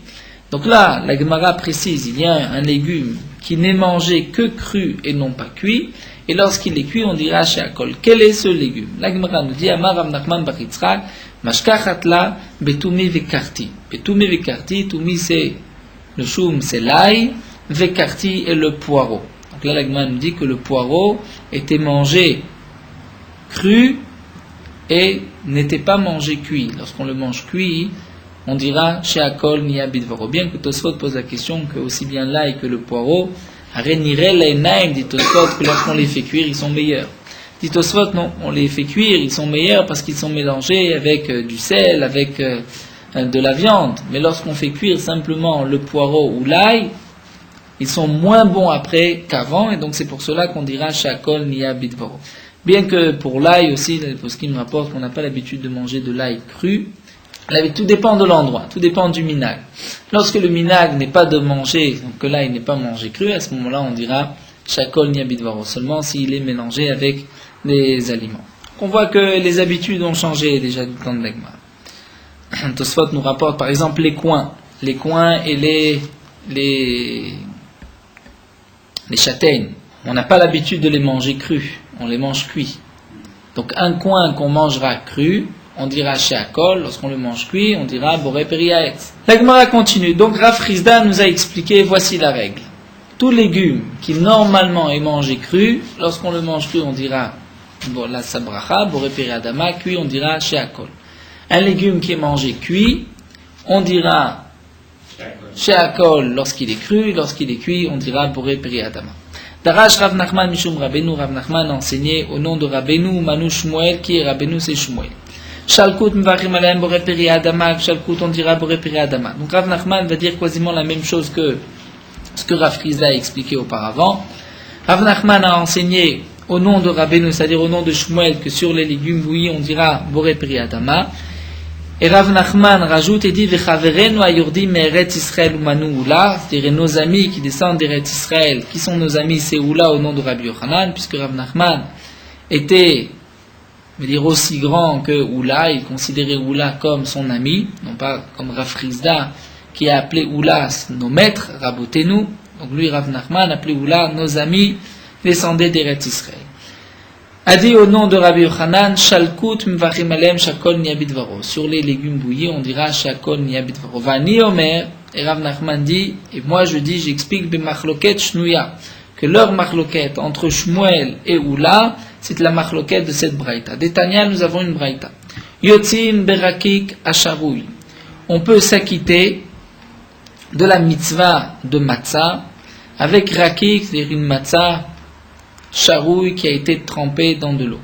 Donc là, la Gemara précise, il y a un légume qui n'est mangé que cru et non pas cuit, et lorsqu'il est cuit, on dira sheakol. Quel est ce légume? La Gemara nous dit, Amar Rav Nachman bar Yitzchak, mashkachatla betumi vekarti. Betumi vekarti, tumi c'est le choum, c'est l'ail, vekarti est le poireau. Donc là, la Gemara nous dit que le poireau était mangé cru et n'était pas mangé cuit. Lorsqu'on le mange cuit, on dira Sheakol Niya Bidvaro. Bien que Tosfot pose la question que aussi bien l'ail que le poireau, Arenirel Enaim, dit Tosfot, que lorsqu'on les fait cuire, ils sont meilleurs. Dit Tosfot, non, on les fait cuire, ils sont meilleurs parce qu'ils sont mélangés avec du sel, avec de la viande. Mais lorsqu'on fait cuire simplement le poireau ou l'ail, ils sont moins bons après qu'avant, et donc c'est pour cela qu'on dira Sheakol Niya Bidvaro. Bien que pour l'ail aussi, les poskim rapportent qu'on n'a pas l'habitude de manger de l'ail cru. Tout dépend de l'endroit, tout dépend du minag. Lorsque le minag n'est pas de manger, donc que l'ail n'est pas mangé cru, à ce moment-là on dira Sheakol Niya Bidvaro, seulement s'il est mélangé avec des aliments. On voit que les habitudes ont changé déjà du temps de l'Egma. Tosfot nous rapporte par exemple les coings et les châtaignes. On n'a pas l'habitude de les manger crus, on les mange cuits. Donc un coin qu'on mangera cru, on dira Sheakol, lorsqu'on le mange cuit, on dira Boré Periaetz. La Gemara continue. Donc Rav Chizda nous a expliqué, voici la règle. Tout légume qui normalement est mangé cru, lorsqu'on le mange cru, on dira la Sabracha, Boré Periadama, cuit, on dira Sheakol. Un légume qui est mangé cuit, on dira Sheakol lorsqu'il est cru, lorsqu'il est cuit, on dira Boré Periadama. Darash Rav Nachman Mishum Rabbeinu, Rav Nachman a enseigné au nom de Rabbeinu Manu Shmuel, qui est Rabbeinu, c'est Shmuel. Shalkut Mvachim Aleem Boré Periadama, Shalkut on dira Boré Periadama. Donc Rav Nachman va dire quasiment la même chose que ce que Rav Chizda a expliqué auparavant. Rav Nachman a enseigné au nom de Rabbeinu, c'est-à-dire au nom de Shmuel, que sur les légumes bouillis on dira Boré Periadama. Et Rav Nachman rajoute et dit Vechaverenu ayurdim me'eretz Israël umanu ula, c'est-à-dire nos amis qui descendent d'Eretz Israël, qui sont nos amis, c'est Oula au nom de Rabbi Yochanan, puisque Rav Nachman était, aussi grand que Oula, il considérait Oula comme son ami, non pas comme Rav Chizda qui a appelé Oula nos maîtres, Rabotenu. Donc lui, Rav Nachman, appelait Oula nos amis, descendaient d'Eretz Israël. A dit au nom de Rabbi Yochanan, Shalkut mvachim alem Sheakol Niya Bidvaro. Sur les légumes bouillis, on dira Sheakol Niya Bidvaro. Vani Omer, et Rav Nachman dit, et moi je dis, j'explique b'machloket shnuya, que leur machloket entre Shmuel et Oula, c'est la machloket de cette braïta. D'Etania, nous avons une braïta. Yotzim berakik asharoui. On peut s'acquitter de la mitzvah de matzah avec rakik, c'est-à-dire une matzah charouille qui a été trempée dans de l'eau.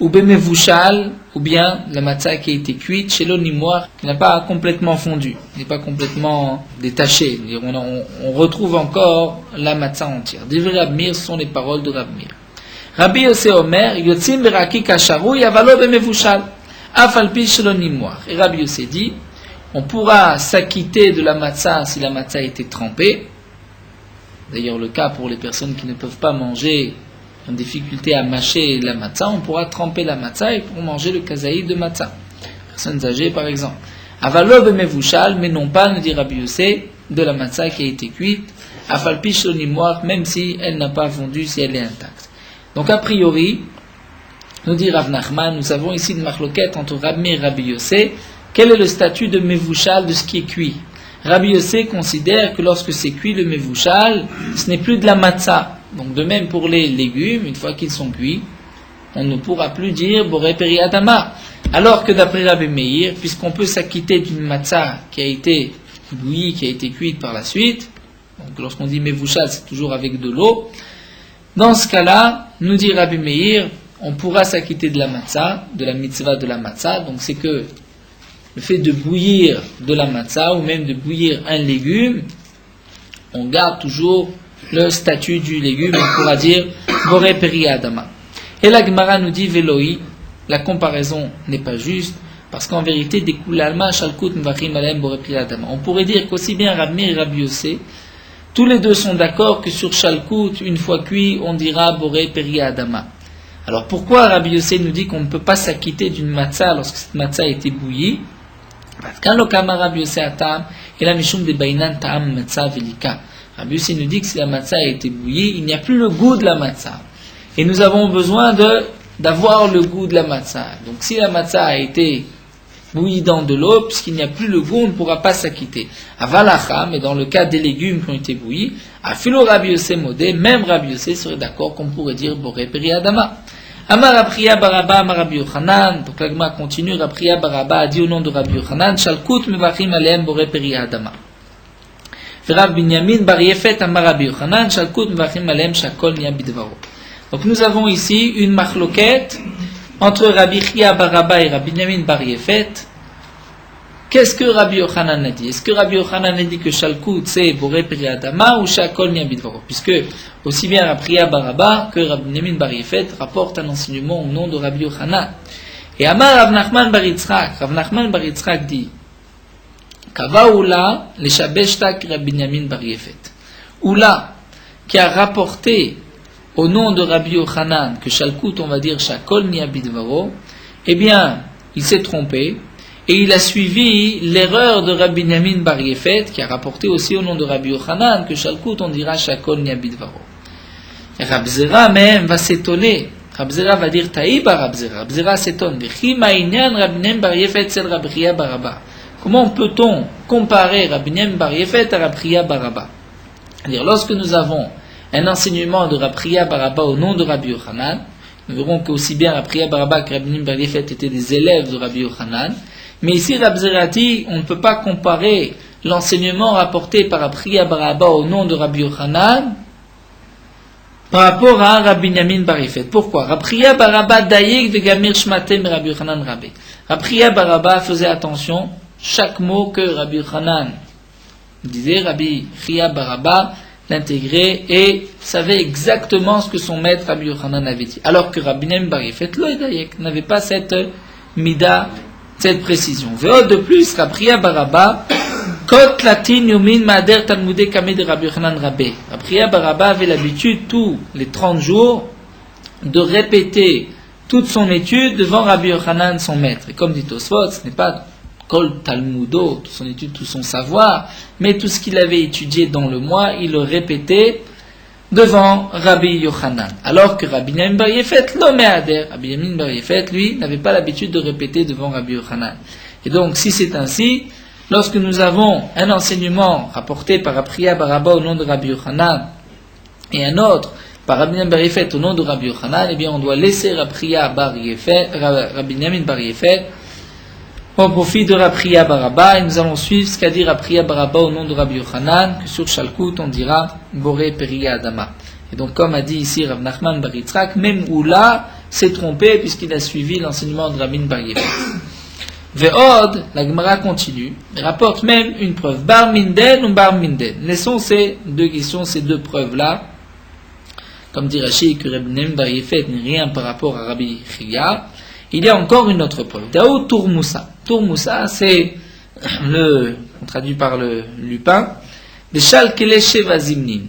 Ou bemevushal, ou bien la matzah qui a été cuite chez l'onimoir, qui n'a pas complètement fondu, n'est pas complètement détaché. On retrouve encore la matzah entière. Divrei Rav Meir sont les paroles de Rav Meir. Rabbi Yossi Omer, yotzim berakik asharouille avalo bemevushal, afalpi chez l'onimoir. Et Rabbi Yossi dit, on pourra s'acquitter de la matzah si la matzah a été trempée. D'ailleurs, le cas pour les personnes qui ne peuvent pas manger, en difficulté à mâcher la matzah, on pourra tremper la matzah et pour manger le kazaïd de matzah. Personnes âgées, par exemple. Avalo bemevushal, mais non pas, nous dit Rabbi Yossi, de la matzah qui a été cuite, afalpi shonimoir, même si elle n'a pas fondu, si elle est intacte. Donc, a priori, nous dit Rav Nachman, nous avons ici une marloquette entre Rabbi et Rabbi Yossi. Quel est le statut de mevushal, de ce qui est cuit? Rabbi Yossi considère que lorsque c'est cuit, le mevushal, ce n'est plus de la matzah. Donc de même pour les légumes, une fois qu'ils sont cuits, on ne pourra plus dire Boré Periadama. Alors que d'après Rabbi Meir, puisqu'on peut s'acquitter d'une matzah qui a été bouillie, qui a été cuite par la suite, donc lorsqu'on dit mevushal, c'est toujours avec de l'eau, dans ce cas-là, nous dit Rabbi Meir, on pourra s'acquitter de la matzah, de la mitzvah de la matzah, donc c'est que le fait de bouillir de la matzah, ou même de bouillir un légume, on garde toujours le statut du légume, on pourra dire Boré Periadama. Et la Gemara nous dit Veloi, la comparaison n'est pas juste, parce qu'en vérité, des Koulalma, Shalkut, Mvachim, Alem, Boré Periadama. On pourrait dire qu'aussi bien Rav Meir et Rabbi Yossi, tous les deux sont d'accord que sur Shalkut, une fois cuit, on dira Boré Periadama. Alors pourquoi Rabbi Yossi nous dit qu'on ne peut pas s'acquitter d'une matzah lorsque cette matzah a été bouillie? Parce qu'un lokama Rabbi Yossi atam, et la mishum de bainan ta'am matzah velika. Rabbi Yossi nous dit que si la matzah a été bouillie, il n'y a plus le goût de la matzah. Et nous avons besoin d'avoir le goût de la matzah. Donc si la matzah a été bouillie dans de l'eau, puisqu'il n'y a plus le goût, on ne pourra pas s'acquitter. Avalacha, mais dans le cas des légumes qui ont été bouillis, afilo Rabbi Yossi modé, même Rabbi Yossi serait d'accord qu'on pourrait dire Boré Periadama. Amar Apriya Baraba, Amar Rabbi Yochanan. Donc l'agma continue. Apriya Baraba a dit au nom de Rabbi Yochanan, Shalkut mevachim aleem boré peri adama. Rav Binyamin bar Yefet Amar Rabbi Yochanan, Shalkut mevachim aleem shakol nia bidvaro. Donc nous avons ici une marloquette entre Rabbi Chia Baraba et Rabbi Binyamin bar Yefet. Qu'est-ce que Rabbi Yochanan a dit? Est-ce que Rabbi Yochanan a dit que Shalkut c'est boré peri adama ou shakol nia bidvaro? Puisque aussi bien Rabbi Chia Baraba que Rabbi Binyamin bar Yefet rapportent un enseignement au nom de Rabbi Yochanan. Et Amar Rav Nachman bar Yitzchak, Rav Nachman bar Yitzchak dit Kava Oula, les Shabeshtak Rabbi Binyamin bar Yefet. Oula, qui a rapporté au nom de Rabbi Yochanan que Shalkut, on va dire Shakol Nia Bidvaro, eh bien, il s'est trompé et il a suivi l'erreur de Rabbi Binyamin bar Yefet, qui a rapporté aussi au nom de Rabbi Yochanan que Shalkut, on dira Shakol Nia Bidvaro. Et Rab Zera même va s'étonner. Rab Zera va dire Taïba Rab Zera. Rab Zera s'étonne. Rabbi Binyamin bar Yefet c'est Rabbi Chia Baraba. Comment peut-on comparer Rabbi Binyamin bar Yefet à Rabbi Chia Baraba? C'est-à-dire, lorsque nous avons un enseignement de Rabbi Chia Baraba au nom de Rabbi Yochanan, nous verrons qu'aussi bien Rabbi Chia Baraba que Rabbi Binyamin bar Yefet étaient des élèves de Rabbi Yochanan. Mais ici, Rab Zera dit, on ne peut pas comparer l'enseignement rapporté par Rabbi Chia Baraba au nom de Rabbi Yochanan par rapport à Rabbi Binyamin bar Yefet. Pourquoi? Rabbi Chia Baraba daïk vegamir shmatem Rabbi Yochanan Rabbe. Rabbi Chia Baraba faisait attention chaque mot que Rabbi Yochanan disait, Rabbi Chia Baraba l'intégrait et savait exactement ce que son maître Rabbi Yochanan avait dit. Alors que Rabbi Binyamin bar Yefet n'avait pas cette mida, cette précision. Veot de plus, Rabbi Chia Baraba, Kot latin yomin mader talmudé kamé de Rabbi Yochanan Rabbe. Rabbi Chia Baraba avait l'habitude tous les 30 jours de répéter toute son étude devant Rabbi Yochanan, son maître. Et comme dit Tosfot, ce n'est pas Kol Talmudo, toute son étude, tout son savoir, mais tout ce qu'il avait étudié dans le mois, il le répétait devant Rabbi Yochanan. Alors que Rabbi Binyamin bar Yefet, l'oméader, Rabbi Binyamin bar Yefet, lui, n'avait pas l'habitude de répéter devant Rabbi Yochanan. Et donc, si c'est ainsi, lorsque nous avons un enseignement rapporté par Rabbi Chia Baraba au nom de Rabbi Yochanan, et un autre par Rabbi Binyamin bar Yefet au nom de Rabbi Yochanan, eh bien, on doit laisser Rabbi Binyamin bar Yefet au profit de Rabbi Chia Baraba, et nous allons suivre ce qu'a dit Rabbi Chia Baraba au nom de Rabbi Yochanan, que sur Shalkut on dira Boré Peri Adama. Et donc, comme a dit ici Rav Nachman bar Yitzchak, même Oula s'est trompé puisqu'il a suivi l'enseignement de Rabbi bar Yefet. Ve'od, la Gemara continue, rapporte même une preuve. Bar Minden ou Bar Minden. Laissons ces deux questions, ces deux preuves-là. Comme dit Rashi, que Rabbi Binyamin bar Yefet n'est rien par rapport à Rabbi Chia. Il y a encore une autre preuve. Dao Tourmoussa. Tourmoussa, c'est on traduit par le lupin. De Shalkele Sheva Zimnin.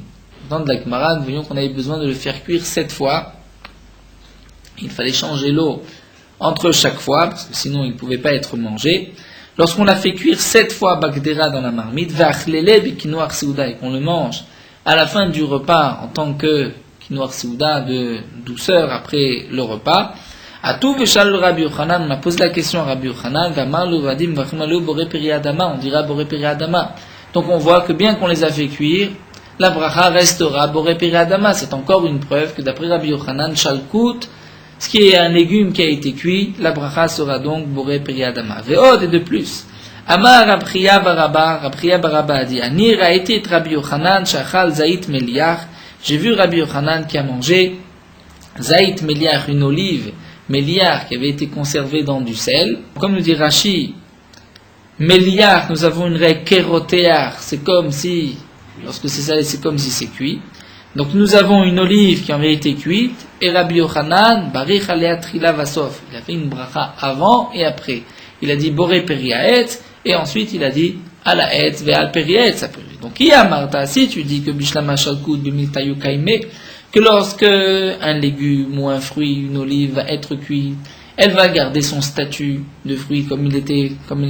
Dans de la Gemara, nous voyons qu'on avait besoin de le faire cuire 7 fois. Il fallait changer l'eau entre chaque fois, parce que sinon il ne pouvait pas être mangé. Lorsqu'on l'a fait cuire 7 fois Bagdera dans la marmite, Vachlele Bikinoar Seuda, et qu'on le mange à la fin du repas en tant que Kinoar Seuda de douceur après le repas, à tout Veshal Rabbi Yochanan, on a posé la question à Rabbi Yochanan, Gamarlu Vadim Vachimalu Boré Peri Adama, on dira Boré Peri Adama. Donc on voit que bien qu'on les a fait cuire, la bracha restera Boré Peri Adama. C'est encore une preuve que d'après Rabbi Yochanan, Shalkut, ce qui est un légume qui a été cuit, la bracha sera donc Boré Peri Adama. Ve'od et de plus. Amar Rabbi Chia Baraba, Rabbi Chia Baraba a dit, Ani ra'eti et Rabbi Yochanan shachal zait meliach. J'ai vu Rabbi Yochanan qui a mangé zait meliach, une olive Méliar qui avait été conservé dans du sel. Comme nous dit Rashi, Méliar, nous avons une règle kérotéar, c'est comme si, lorsque c'est salé, c'est comme si c'est cuit. Donc nous avons une olive qui en avait été cuite, et Rabbi Yochanan, Barich alea trila vasof, il a fait une bracha avant et après. Il a dit Boré periaetz, et ensuite il a dit Alaetz ve'al periaetz. Donc, Martha, si tu dis que Bishlama Shalkut b'mitayu kaime, que lorsque un légume ou un fruit, une olive va être cuite, elle va garder son statut de fruit comme il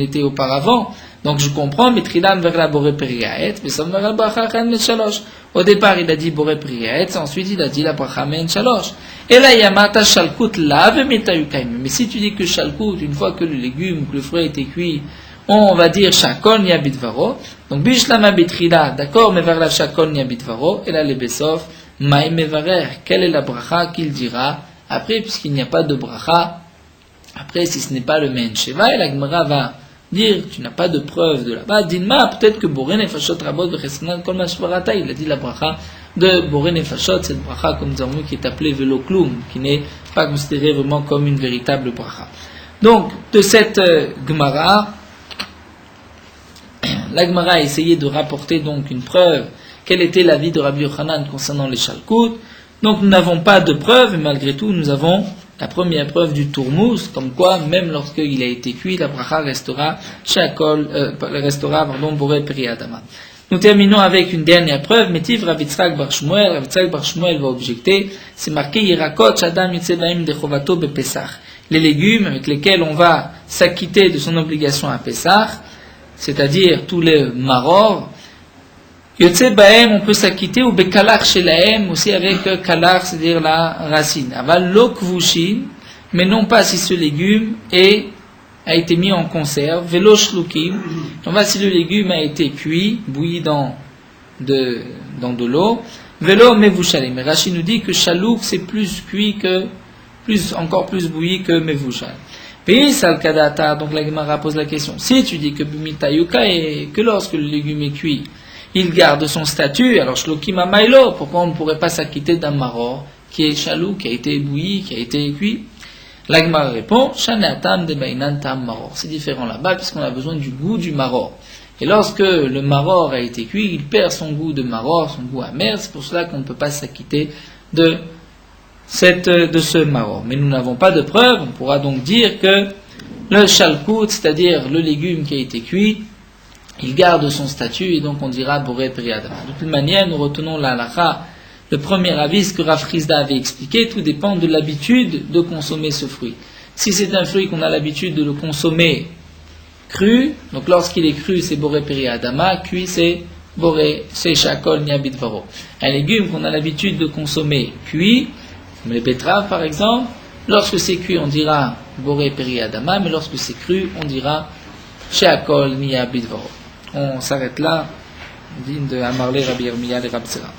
était auparavant. Donc je comprends, mais Tridan vers la Boré Periaet, mais ça me va bracha men shalosh. Au départ, il a dit Boré Periaet, ensuite il a dit la bracha men shalosh. Et là, Yamata Shalkut lave mitayu kaime. Mais si tu dis que Shalkut, une fois que le légume ou que le fruit a été cuit, on va dire Shakon Yabitvaro. Donc Bishlama Bitrida, d'accord, mais vers la Shakon Yabitvaro, et là les Besof, Maï Mevarer, quelle est la bracha qu'il dira Après, puisqu'il n'y a pas de bracha, après, si ce n'est pas le Mehen Sheva, et la Gemara va dire, tu n'as pas de preuve de là-bas, Dinma, peut-être que Boré Nefashot Rabot Vechesnan Kol Mashvarata, il a dit la bracha de Boré Nefashot, cette bracha, comme nous avons vu, qui est appelée Velo Klum, qui n'est pas considérée vraiment comme une véritable bracha. Donc, de cette Gemara, la Gemara a essayé de rapporter donc une preuve, quel était l'avis de Rabbi Yochanan concernant les Shalkut. Donc, nous n'avons pas de preuve, mais malgré tout, nous avons la première preuve du tourmous, comme quoi, même lorsqu'il a été cuit, la bracha restera boré peri adama. Nous terminons avec une dernière preuve, Métiv Rav Yitzchak bar Shmuel. Rav Yitzchak bar Shmuel va objecter, c'est marqué Yirakot Shadam Yitzeh Baim de Chovato be Pesach. Les légumes avec lesquels on va s'acquitter de son obligation à Pesach, c'est-à-dire tous les maror, Yotze Baem, on peut s'acquitter, ou Bekalach Shelaem, aussi avec Kalach, c'est-à-dire la racine. Aval Lokvushin, mais non pas si ce légume a été mis en conserve, Velo Shlukim, non pas si le légume a été cuit, bouilli dans de l'eau, Velo Mevushalim. Mais Rashi nous dit que Shalouk c'est plus cuit encore plus bouilli que Mevushal. Puis Salkadata, donc la Gemara pose la question, si tu dis que Bimitayuka et que lorsque le légume est cuit, il garde son statut, alors Shlokim Amailo, pourquoi on ne pourrait pas s'acquitter d'un maror qui est chalou, qui a été bouilli, qui a été cuit? La Gemara répond, Shaneatam de Bainan Tam Maror. C'est différent là-bas, puisqu'on a besoin du goût du maror. Et lorsque le maror a été cuit, il perd son goût de maror, son goût amer, c'est pour cela qu'on ne peut pas s'acquitter de ce maror. Mais nous n'avons pas de preuve, on pourra donc dire que le shalkout, c'est-à-dire le légume qui a été cuit, il garde son statut et donc on dira boré peri adama. De toute manière, nous retenons la halakha, le premier avis que Rav Chizda avait expliqué, tout dépend de l'habitude de consommer ce fruit. Si c'est un fruit qu'on a l'habitude de le consommer cru, donc lorsqu'il est cru c'est boré peri adama, cuit c'est boré, c'est shakol niabit varo. Un légume qu'on a l'habitude de consommer cuit, comme les betteraves par exemple, lorsque c'est cuit on dira boré peri adama, mais lorsque c'est cru on dira shakol niabit varo. On s'arrête là, digne de Amarle Rabbi Yirmiyah et Rab Zera.